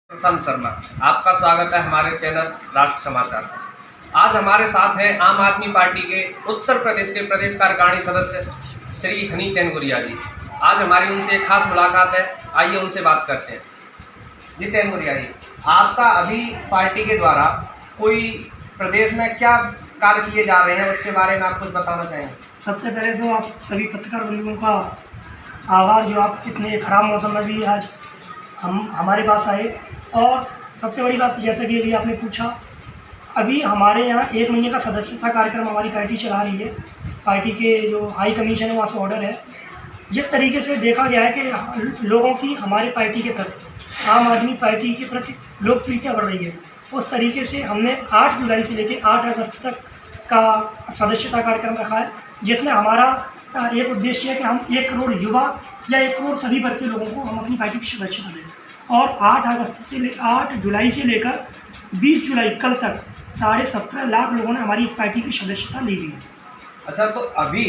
प्रशांत शर्मा, आपका स्वागत है हमारे चैनल राष्ट्र समाचार। आज हमारे साथ हैं आम आदमी पार्टी के उत्तर प्रदेश के प्रदेश कार्यकारिणी सदस्य श्री हनी तेनगुरिया जी। आज हमारी उनसे एक खास मुलाकात है, आइए उनसे बात करते हैं। जी तेनगुरिया जी, आपका अभी पार्टी के द्वारा कोई प्रदेश में क्या कार्य किए जा रहे हैं, उसके बारे में आप कुछ बताना चाहेंगे? सबसे पहले तो आप सभी पत्रकार बंधुओं का आभार जो आप इतने ख़राब मौसम में भी आज हमारे पास आए। और सबसे बड़ी बात जैसा कि अभी आपने पूछा, अभी हमारे यहाँ 1 महीने का सदस्यता कार्यक्रम हमारी पार्टी चला रही है। पार्टी के जो हाई कमीशन है वहाँ से ऑर्डर है। जिस तरीके से देखा गया है कि लोगों की हमारे पार्टी के प्रति, आम आदमी पार्टी के प्रति लोकप्रियता बढ़ रही है, उस तरीके से हमने 8 जुलाई से लेकर 8 अगस्त तक का सदस्यता कार्यक्रम रखा है, जिसमें हमारा एक उद्देश्य है कि हम 1 करोड़ युवा या 1 करोड़ सभी वर्ग के लोगों को हम अपनी पार्टी की सदस्यता दें। और 8 जुलाई से लेकर 20 जुलाई कल तक 17.5 लाख लोगों ने हमारी इस पार्टी की सदस्यता ली हुई है। अच्छा, तो अभी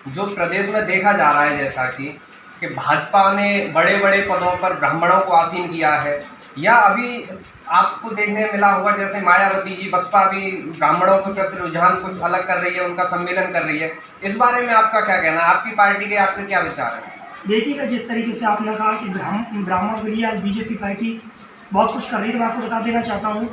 जो प्रदेश में देखा जा रहा है जैसा कि भाजपा ने बड़े बड़े पदों पर ब्राह्मणों को आसीन किया है, या अभी आपको देखने मिला होगा जैसे मायावती जी बसपा भी ब्राह्मणों के प्रति रुझान कुछ अलग कर रही है, उनका सम्मेलन कर रही है। इस बारे में आपका क्या कहना है? आपकी पार्टी के आपके क्या विचार हैं? देखिएगा, जिस तरीके से आपने कहा कि ब्राह्मणों के लिए आज बीजेपी पार्टी बहुत कुछ कर रही है, तो मैं आपको बता देना चाहता हूँ,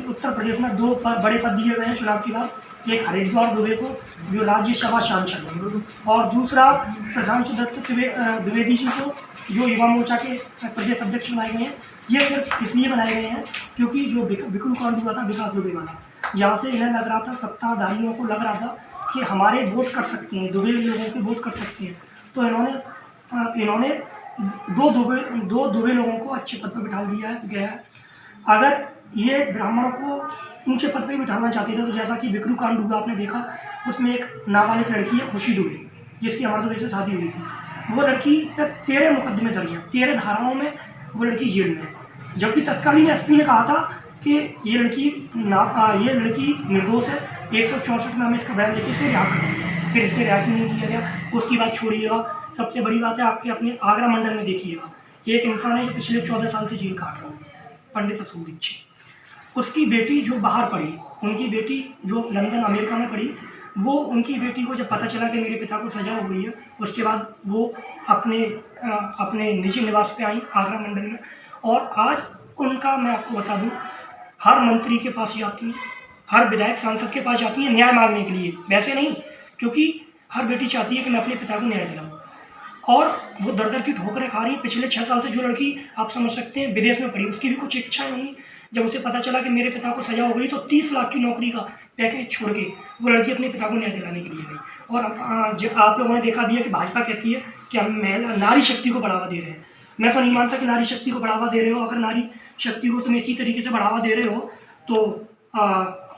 उत्तर प्रदेश में 2 बड़े पद दिए गए हैं चुनाव के बाद। एक हरिद्वार दुबे को, जो राज्यसभा सांसद है, और दूसरा प्रशांत दत्त द्विवेदी जी को, जो युवा मोर्चा के प्रदेश अध्यक्ष बनाए गए हैं। ये सिर्फ इसलिए बनाए गए हैं क्योंकि जो विक्रम कांड हुआ था विकास दुबे वाला, जहाँ से इन्हें लग रहा था, सत्ताधारियों को लग रहा था कि हमारे वोट कर सकते हैं, दुबे लोगों के वोट कर सकते हैं, तो इन्होंने दो दुबे लोगों को अच्छे पद पर बिठा दिया गया है। अगर ये ब्राह्मणों को ऊंचे पद पर बिठाना चाहते थे, तो जैसा कि विक्रम कांड हुआ आपने देखा, उसमें एक नाबालिग लड़की है खुशी दुबे, जिसकी हमारे दुबे से शादी हुई थी। वो लड़की पर 13 मुकदमे दर्ज हैं, 13 धाराओं में वो लड़की जेल में है, जबकि तत्कालीन एसपी ने कहा था कि ये लड़की निर्दोष है। 164 में हमें इसका बयान देके इसे रिहा कर दिया, फिर इसे रिहा क्यों नहीं किया गया? उसकी बात छोड़िएगा, सबसे बड़ी बात है आपके अपने आगरा मंडल में देखिएगा, एक इंसान है जो पिछले 14 साल से जेल काट रहा है, पंडित अशोक दीक्षित। उसकी बेटी जो बाहर पढ़ी, उनकी बेटी जो लंदन अमेरिका में पढ़ी, वो उनकी बेटी को जब पता चला कि मेरे पिता को सजा हो गई है, उसके बाद वो अपने निजी निवास पे आई आगरा मंडल में। और आज उनका मैं आपको बता दूं, हर मंत्री के पास जाती हैं, हर विधायक सांसद के पास जाती हैं न्याय मांगने के लिए, वैसे नहीं, क्योंकि हर बेटी चाहती है कि मैं अपने पिता को न्याय दिलाऊं। और वो दर की ठोकरें खा रही है। पिछले 6 साल से जो लड़की आप समझ सकते हैं विदेश में पढ़ी, उसकी भी कुछ इच्छाएं होंगी। जब उसे पता चला कि मेरे पिता को सजा हो गई, तो 30 लाख की नौकरी का पैकेज छोड़ के वो लड़की अपने पिता को न्याय दिलाने के लिए गई। और जो आप लोगों ने देखा भी है कि भाजपा कहती है कि हम नारी शक्ति को बढ़ावा दे रहे हैं। मैं तो नहीं मानता कि नारी शक्ति को बढ़ावा दे रहे हो। अगर नारी शक्ति को तुम इसी तरीके से बढ़ावा दे रहे हो, तो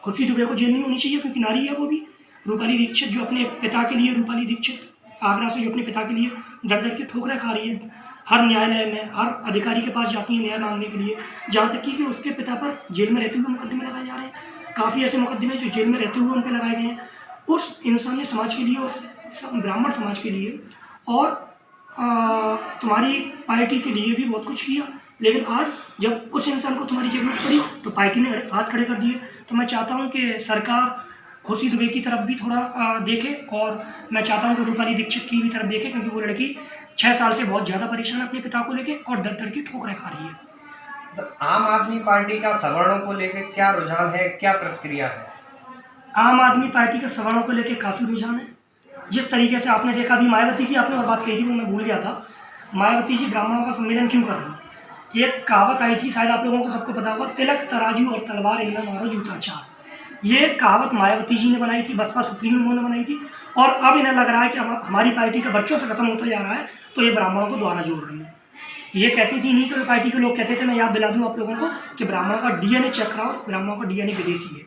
खुशी दुबे को जेल नहीं होनी चाहिए, क्योंकि नारी है वो भी। रूपाली दीक्षित जो अपने पिता के लिए, रूपाली दीक्षित आगरा से जो अपने पिता के लिए दर की ठोकरें खा रही है, हर न्यायालय में, हर अधिकारी के पास जाती है न्याय मांगने के लिए, जहाँ तक कि उसके पिता पर जेल में रहते हुए मुकदमे लगाए जा रहे हैं। काफ़ी ऐसे मुकदमे जो जेल में रहते हुए उन पर लगाए गए हैं। उस इंसानी समाज के लिए, उस ब्राह्मण समाज के लिए, और तुम्हारी पार्टी के लिए भी बहुत कुछ किया। लेकिन आज जब उस इंसान को तुम्हारी जरूरत पड़ी, तो पार्टी ने हाथ खड़े कर दिए। तो मैं चाहता हूँ कि सरकार खुशी दुबे की तरफ भी थोड़ा देखे, और मैं चाहता हूँ कि रूपाली दीक्षित की भी तरफ देखे, क्योंकि वो लड़की 6 साल से बहुत ज़्यादा परेशान है अपने पिता को लेके, और दर की ठोकरें खा रही है। तो आम आदमी पार्टी का सवर्णों को लेकर क्या रुझान है, क्या प्रतिक्रिया है? आम आदमी पार्टी का सवर्णों को लेकर काफ़ी रुझान है। जिस तरीके से आपने देखा, अभी मायावती की आपने और बात कही थी, वो मैं भूल गया था। मायावती जी ब्राह्मणों का सम्मेलन क्यों कर रही है? एक कहावत आई थी, शायद आप लोगों को सबको पता होगा, तिलक तराजू और तलवार इनमें मारो जूता चार। ये कहावत मायावती जी ने बनाई थी, बसपा सुप्रीमो ने बनाई थी, और अब इन्हें लग रहा है कि हमारी पार्टी का वर्चस्व खत्म होता जा रहा है, तो ये ब्राह्मणों को दोबारा जोड़ रही है। ये कहती थी, इन्हीं के पार्टी के लोग कहते थे, मैं याद दिला दूं आप लोगों को, कि ब्राह्मणों का डीएनए चेक कराओ, ब्राह्मणों का डीएनए विदेशी है।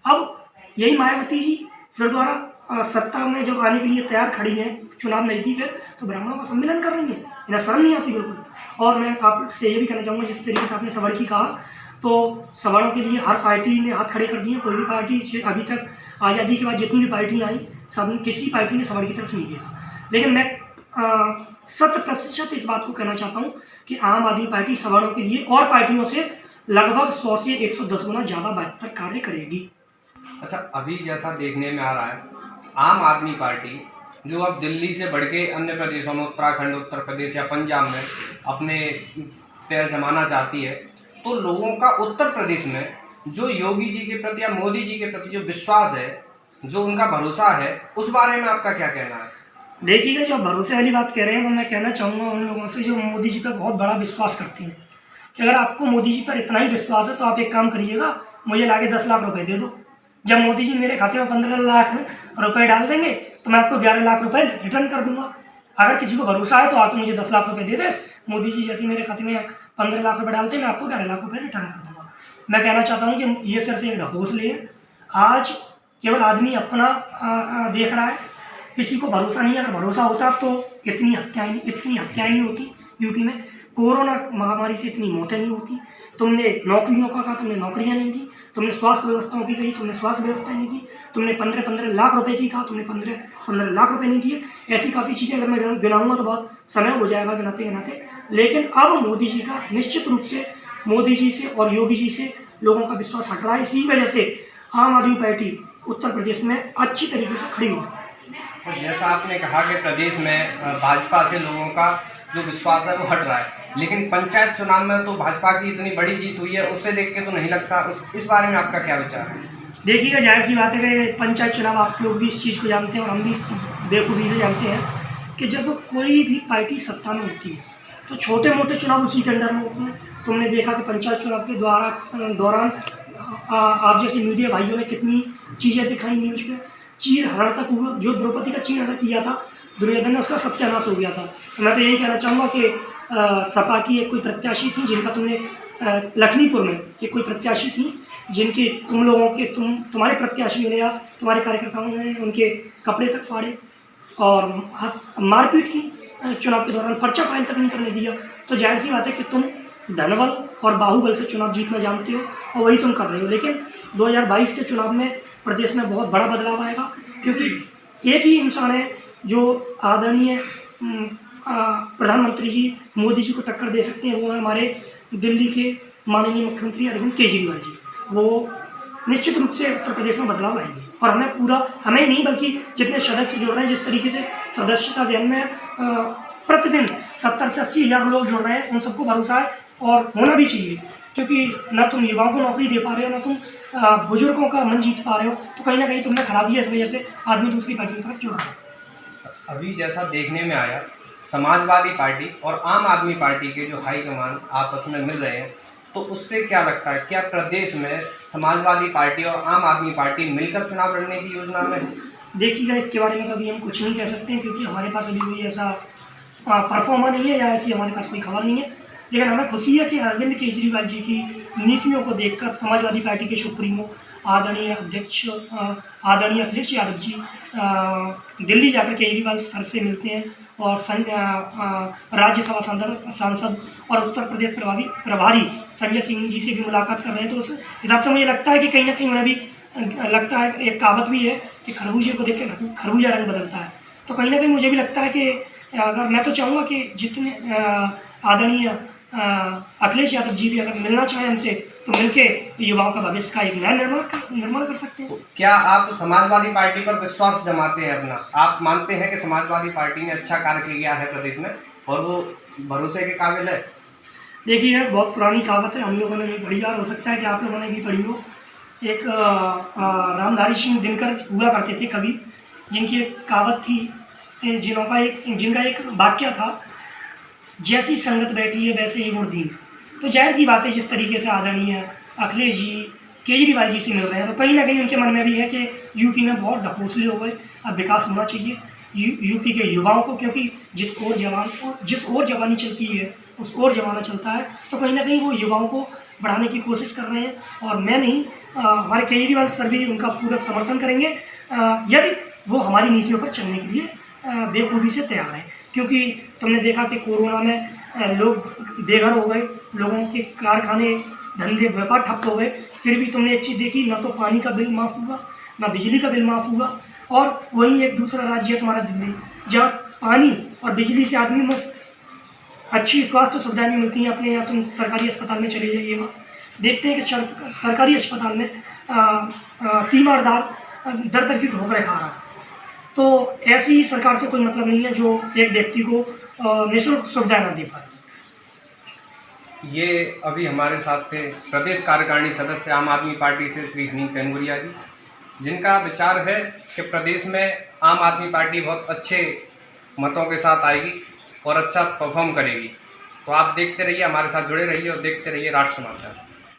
अब यही मायावती जी फिर दोबारा सत्ता में जब आने के लिए तैयार खड़ी है, चुनाव नजदीक है, तो ब्राह्मणों का सम्मेलन कर रही है। इन्हें शर्म नहीं आती बिल्कुल। और मैं आपसे ये भी कहना चाहूँगा, जिस तरीके से आपने सवर्ण की कहा, तो सवर्णों के लिए हर पार्टी ने हाथ खड़े कर दिए। कोई भी पार्टी अभी तक आज़ादी के बाद जितनी भी पार्टियाँ आई, सब किसी पार्टी ने सवर्ण की तरफ नहीं देखा। लेकिन मैं 100% इस बात को कहना चाहता हूँ कि आम आदमी पार्टी सवर्णों के लिए और पार्टियों से लगभग 100 से 110 गुना ज़्यादा बेहतर कार्य करेगी। अच्छा, अभी जैसा देखने में आ रहा है, आम आदमी पार्टी जो अब दिल्ली से बढ़ के अन्य प्रदेशों में उत्तराखंड, उत्तर प्रदेश या पंजाब में अपने पैर जमाना चाहती है, तो लोगों का उत्तर प्रदेश में जो योगी जी के प्रति या मोदी जी के प्रति जो विश्वास है, जो उनका भरोसा है, उस बारे में आपका क्या कहना है? देखिएगा, जो भरोसे वाली बात कह रहे हैं तो मैं कहना चाहूँगा उन लोगों से जो मोदी जी पर बहुत बड़ा विश्वास करते हैं कि अगर आपको मोदी जी पर इतना ही विश्वास है तो आप एक काम करिएगा, मुझे लाके 10 लाख रुपए दे दो। जब मोदी जी मेरे खाते में 15 लाख रुपए डाल देंगे तो मैं आपको 11 लाख रुपए रिटर्न कर दूंगा। अगर किसी को भरोसा है तो आके मुझे 10 लाख रुपए दे दे, मोदी जी जैसे मेरे खाते में 15 लाख रुपए डालते हैं, मैं आपको 11 लाख रुपए रिटर्न कर दूंगा। मैं कहना चाहता हूँ कि ये सिर्फ एक ढकोसले है। आज केवल आदमी अपना देख रहा है, किसी को भरोसा नहीं है। अगर भरोसा होता तो इतनी हत्याएं नहीं होती यूपी में, कोरोना महामारी से इतनी मौतें नहीं होती। तुमने नौकरियों का कहा, तुमने नौकरियां नहीं दी। तुमने स्वास्थ्य व्यवस्थाओं की कही, तुमने स्वास्थ्य व्यवस्थाएं नहीं दी। तुमने 15 लाख रुपए की कहा, तुमने 15 लाख रुपए नहीं दिए। ऐसी काफ़ी चीज़ें अगर मैं गिनाऊंगा तो बहुत समय हो जाएगा गिनाते गिनाते। लेकिन अब मोदी जी का निश्चित रूप से मोदी जी से और योगी जी से लोगों का विश्वास हट रहा है। इसी वजह से आम आदमी पार्टी उत्तर प्रदेश में अच्छी तरीके से खड़ी हुई। तो जैसा आपने कहा कि प्रदेश में भाजपा से लोगों का जो विश्वास है वो हट रहा है, लेकिन पंचायत चुनाव में तो भाजपा की इतनी बड़ी जीत हुई है, उससे देख के तो नहीं लगता। इस बारे में आपका क्या विचार है? देखिएगा, जाहिर सी बात है कि पंचायत चुनाव आप लोग भी इस चीज़ को जानते हैं और हम भी बेखूबी से जानते हैं कि जब कोई भी पार्टी सत्ता में होती है तो छोटे मोटे चुनाव उसी के अंडर में होते हैं। तुमने देखा कि पंचायत चुनाव के दौरान आप जैसे मीडिया भाइयों ने कितनी चीज़ें दिखाई न्यूज़ पे। चीर हरण तक हुआ, जो द्रौपदी का चीर हरण किया था दुर्योधन ने, उसका सत्यानाश हो गया था। तो मैं तो यही कहना चाहूँगा कि सपा की एक कोई प्रत्याशी थी जिनका तुमने लखनीपुर में एक कोई प्रत्याशी थी जिनके तुम लोगों के तुम्हारे प्रत्याशियों ने या तुम्हारे कार्यकर्ताओं ने उनके कपड़े तक फाड़े और मारपीट की, चुनाव के दौरान पर्चा फाइल तक नहीं करने दिया। तो जाहिर सी बात है कि तुम धनबल और बाहुबल से चुनाव जीतना जानते हो और वही तुम कर रहे हो। लेकिन 2022 के चुनाव में प्रदेश में बहुत बड़ा बदलाव आएगा, क्योंकि एक ही इंसान है जो आदरणीय प्रधानमंत्री जी मोदी जी को टक्कर दे सकते हैं। वो है हमारे दिल्ली के माननीय मुख्यमंत्री अरविंद केजरीवाल जी। वो निश्चित रूप से उत्तर प्रदेश में बदलाव लाएंगे और हमें ही नहीं बल्कि जितने सदस्य जुड़ रहे हैं, जिस तरीके से सदस्यता अभियान में प्रतिदिन 70 से 80 हज़ार लोग जुड़ रहे हैं, उन सबको भरोसा है और होना भी चाहिए। क्योंकि न तुम युवाओं को नौकरी दे पा रहे हो, न तुम बुजुर्गों का मन जीत पा रहे हो, तो कहीं ना कहीं तुमने खराबी है। इस वजह से आदमी दूसरी पार्टी की तरफ जुड़ रहा है। अभी जैसा देखने में आया, समाजवादी पार्टी और आम आदमी पार्टी के जो हाईकमान आपस में मिल रहे हैं, तो उससे क्या लगता है, क्या प्रदेश में समाजवादी पार्टी और आम आदमी पार्टी मिलकर चुनाव लड़ने की योजना में? देखिएगा, इसके बारे में तो अभी हम कुछ नहीं कह सकते हैं, क्योंकि हमारे पास अभी कोई ऐसा परफॉर्मा नहीं है या ऐसी हमारे पास कोई खबर नहीं है। लेकिन हमें खुशी है कि अरविंद केजरीवाल जी की नीतियों को देखकर समाजवादी पार्टी के सुप्रीमो आदरणीय अखिलेश यादव जी दिल्ली जाकर केजरीवाल सर से मिलते हैं और राज्यसभा सांसद और उत्तर प्रदेश प्रभारी संजय सिंह जी से भी मुलाकात कर रहे हैं। तो उस हिसाब से मुझे लगता है कि कहीं ना कहीं उन्हें भी लगता है, एक कहावत भी है कि खरबूजे को देख के खरबूजा रंग बदलता है। तो कहीं ना कहीं मुझे भी लगता है कि अगर मैं तो चाहूँगा कि जितने आदरणीय अखिलेश यादव जी भी अगर मिलना चाहें हमसे, तो मिलके युवाओं का भविष्य का एक नया निर्माण कर सकते हैं। क्या आप समाजवादी पार्टी पर विश्वास जमाते हैं अपना? आप मानते हैं कि समाजवादी पार्टी ने अच्छा कार्य किया है प्रदेश में और वो भरोसे के काबिल है? देखिए, यह बहुत पुरानी कहावत है, हम लोगों ने भी पढ़ी और हो सकता है कि आप लोगों ने भी पढ़ी हो। एक रामधारी सिंह दिनकर हुआ करते थे कवि, जिनकी एक कहावत थी, जिनका एक वाक्य था, जैसी संगत बैठी है वैसे ही गुण दीन। तो जाहिर सी बात है, जिस तरीके से आदरणीय अखिलेश जी केजरीवाल जी से मिल रहे हैं, तो कहीं ना कहीं उनके मन में भी है कि यूपी में बहुत ढकोसले हो गए, अब विकास होना चाहिए यूपी के युवाओं को, क्योंकि जिस ओर जवानी चलती है उस ओर जमाना चलता है। तो कहीं ना कहीं वो युवाओं को बढ़ाने की कोशिश कर रहे हैं और मैं नहीं, हमारे केजरीवाल सर भी उनका पूरा समर्थन करेंगे यदि वो हमारी नीतियों पर चलने के लिए बेखूबी से तैयार हैं। क्योंकि तुमने देखा कि कोरोना में लोग बेघर हो गए, लोगों के कारखाने धंधे व्यापार ठप हो गए, फिर भी तुमने एक चीज़ देखी, ना तो पानी का बिल माफ़ हुआ, ना बिजली का बिल माफ़ हुआ। और वहीं एक दूसरा राज्य है तुम्हारा दिल्ली, जहाँ पानी और बिजली से आदमी मुफ्त अच्छी स्वास्थ्य सुविधाएं नहीं मिलती हैं अपने यहाँ, तुम सरकारी अस्पताल में चले जाइएगा, देखते हैं कि सरकारी अस्पताल में तीमारदार दर दर की ठोकरें खा रहा है। तो ऐसी सरकार से कोई मतलब नहीं है जो एक व्यक्ति को निःशुल्क सुविधा न दे पाए। ये अभी हमारे साथ थे प्रदेश कार्यकारिणी सदस्य आम आदमी पार्टी से श्री हनी तेनगुरिया जी, जिनका विचार है कि प्रदेश में आम आदमी पार्टी बहुत अच्छे मतों के साथ आएगी और अच्छा परफॉर्म करेगी। तो आप देखते रहिए, हमारे साथ जुड़े रहिए और देखते रहिए राष्ट्र समाचार।